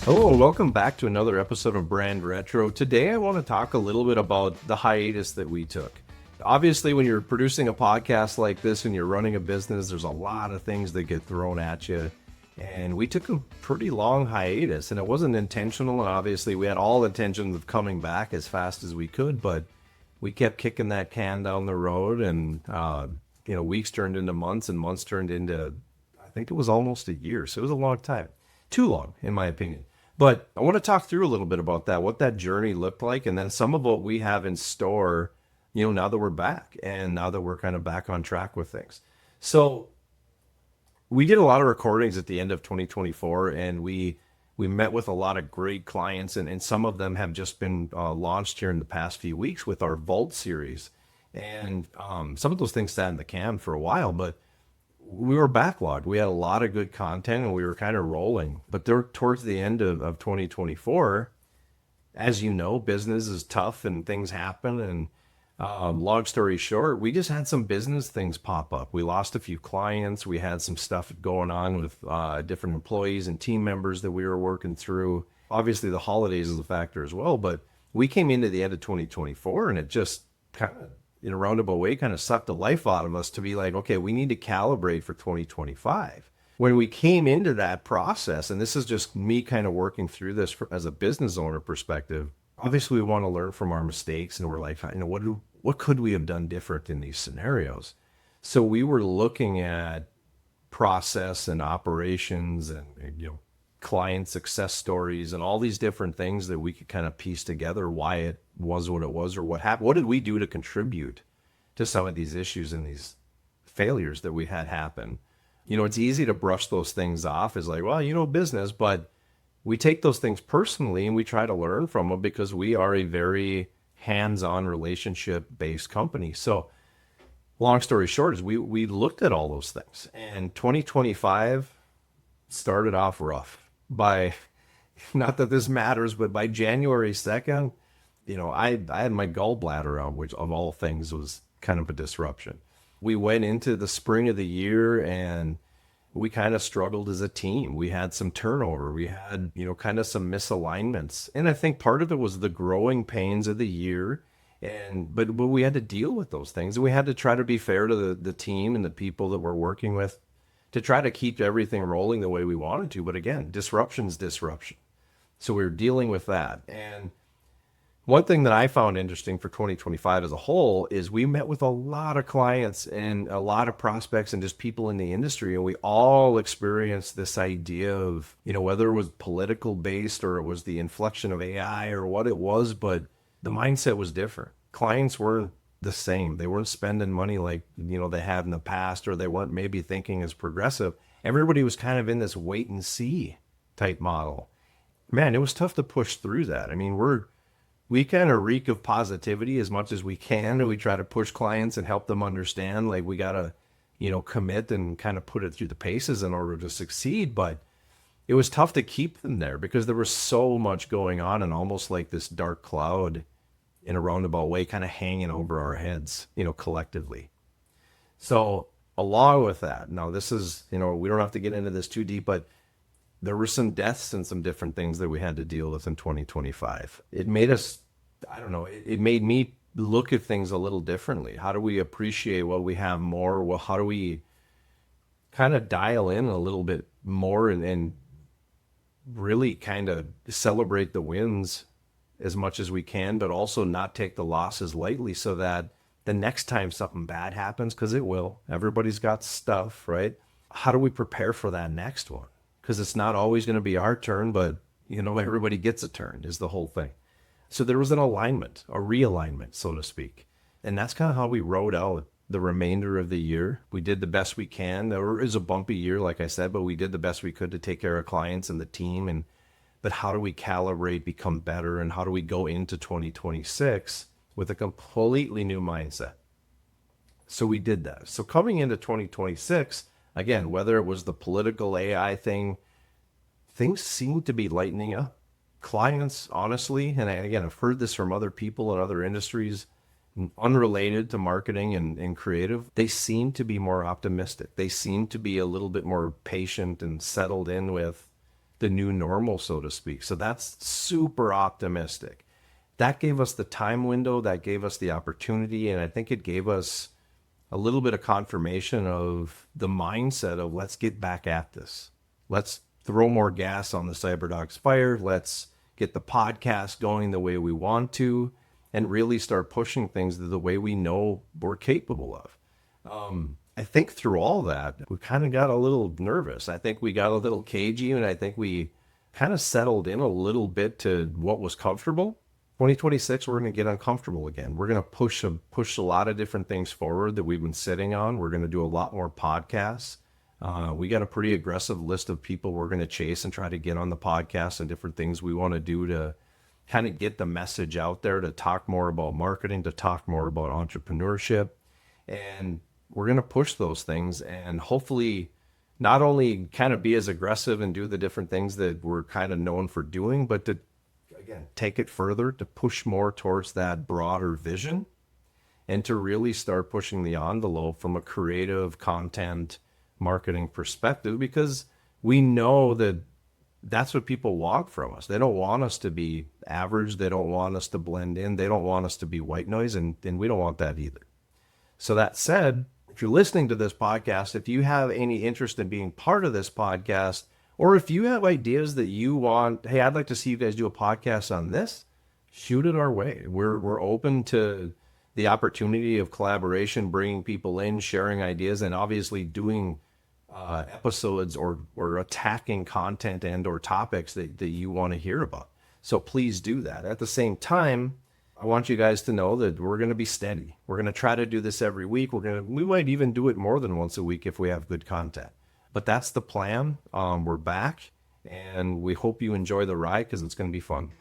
Hello, and welcome back to another episode of Brand Retro. Today, I want to talk a little bit about the hiatus that we took. Obviously, when you're producing a podcast like this and you're running a business, there's a lot of things that get thrown at you. And we took a pretty long hiatus, and it wasn't intentional. And obviously, we had all intentions of coming back as fast as we could, but we kept kicking that can down the road, and weeks turned into months, and months turned into, I think it was almost a year. So it was a long time, too long, in my opinion. But I want to talk through a little bit about that, what that journey looked like, and then some of what we have in store, now that we're back and now that we're kind of back on track with things. So we did a lot of recordings at the end of 2024, and we met with a lot of great clients, and some of them have just been launched here in the past few weeks with our Vault series. And some of those things sat in the can for a while, but we were backlogged. We had a lot of good content and we were kind of rolling. But there, towards the end of 2024, as you know, business is tough and things happen. And long story short, we just had some business things pop up. We lost a few clients. We had some stuff going on with different employees and team members that we were working through. Obviously, the holidays is a factor as well. But we came into the end of 2024 and it just kind of, in a roundabout way, kind of sucked the life out of us to be like, okay, we need to calibrate for 2025. When we came into that process, and this is just me kind of working through this as a business owner perspective, obviously we want to learn from our mistakes, and we're like, what could we have done different in these scenarios? So we were looking at process and operations and client success stories and all these different things that we could kind of piece together why it was what it was or what happened. What did we do to contribute to some of these issues and these failures that we had happen? It's easy to brush those things off as like, well, business, but we take those things personally and we try to learn from them because we are a very hands-on relationship-based company. So long story short is we looked at all those things, and 2025 started off rough. By, not that this matters, but by January 2nd, I had my gallbladder out, which of all things was kind of a disruption. We went into the spring of the year and we kind of struggled as a team. We had some turnover. We had, kind of some misalignments. And I think part of it was the growing pains of the year. But we had to deal with those things. And we had to try to be fair to the team and the people that we're working with to try to keep everything rolling the way we wanted to. But again, disruption's disruption. So we were dealing with that. And one thing that I found interesting for 2025 as a whole is we met with a lot of clients and a lot of prospects and just people in the industry. And we all experienced this idea of, whether it was political based or it was the inflection of AI or what it was, but the mindset was different. Clients weren't the same. They weren't spending money like, they had in the past, or they weren't maybe thinking as progressive. Everybody was kind of in this wait and see type model. Man, it was tough to push through that. I mean, we kind of reek of positivity as much as we can, and we try to push clients and help them understand, like, we got to, commit and kind of put it through the paces in order to succeed. But it was tough to keep them there because there was so much going on, and almost like this dark cloud in a roundabout way kind of hanging over our heads, collectively. So along with that, now this is, we don't have to get into this too deep, but there were some deaths and some different things that we had to deal with in 2025. It made us, I don't know, it made me look at things a little differently. How do we appreciate what we have more? Well, how do we kind of dial in a little bit more and really kind of celebrate the wins as much as we can, but also not take the losses lightly, so that the next time something bad happens, because it will, everybody's got stuff, right? How do we prepare for that next one? Because it's not always going to be our turn, but everybody gets a turn is the whole thing. So there was an alignment, a realignment, so to speak. And that's kind of how we rode out the remainder of the year. We did the best we can. There was a bumpy year, like I said, but we did the best we could to take care of clients and the team. But how do we calibrate, become better, and how do we go into 2026 with a completely new mindset? So we did that. So coming into 2026, again, whether it was the political AI thing, things seem to be lightening up. Clients, honestly, and again, I've heard this from other people in other industries, unrelated to marketing and creative, they seem to be more optimistic. They seem to be a little bit more patient and settled in with the new normal, so to speak. So that's super optimistic. That gave us the time window, that gave us the opportunity, and I think it gave us a little bit of confirmation of the mindset of let's get back at this. Let's throw more gas on the Cyberdogz fire. Let's get the podcast going the way we want to and really start pushing things the way we know we're capable of. I think through all that, we kind of got a little nervous. I think we got a little cagey, and I think we kind of settled in a little bit to what was comfortable. 2026, we're going to get uncomfortable again. We're going to push a lot of different things forward that we've been sitting on. We're going to do a lot more podcasts. We got a pretty aggressive list of people we're going to chase and try to get on the podcast and different things we want to do to kind of get the message out there, to talk more about marketing, to talk more about entrepreneurship. And we're going to push those things and hopefully not only kind of be as aggressive and do the different things that we're kind of known for doing, but to, again, take it further, to push more towards that broader vision and to really start pushing the envelope from a creative content marketing perspective, because we know that that's what people want from us. They don't want us to be average. They don't want us to blend in. They don't want us to be white noise, and we don't want that either. So that said, if you're listening to this podcast, if you have any interest in being part of this podcast, or if you have ideas that you want, hey, I'd like to see you guys do a podcast on this, shoot it our way. We're open to the opportunity of collaboration, bringing people in, sharing ideas, and obviously doing episodes or attacking content and or topics that you want to hear about. So please do that. At the same time, I want you guys to know that we're going to be steady. We're going to try to do this every week. We might even do it more than once a week if we have good content. But that's the plan. We're back, and we hope you enjoy the ride because it's going to be fun.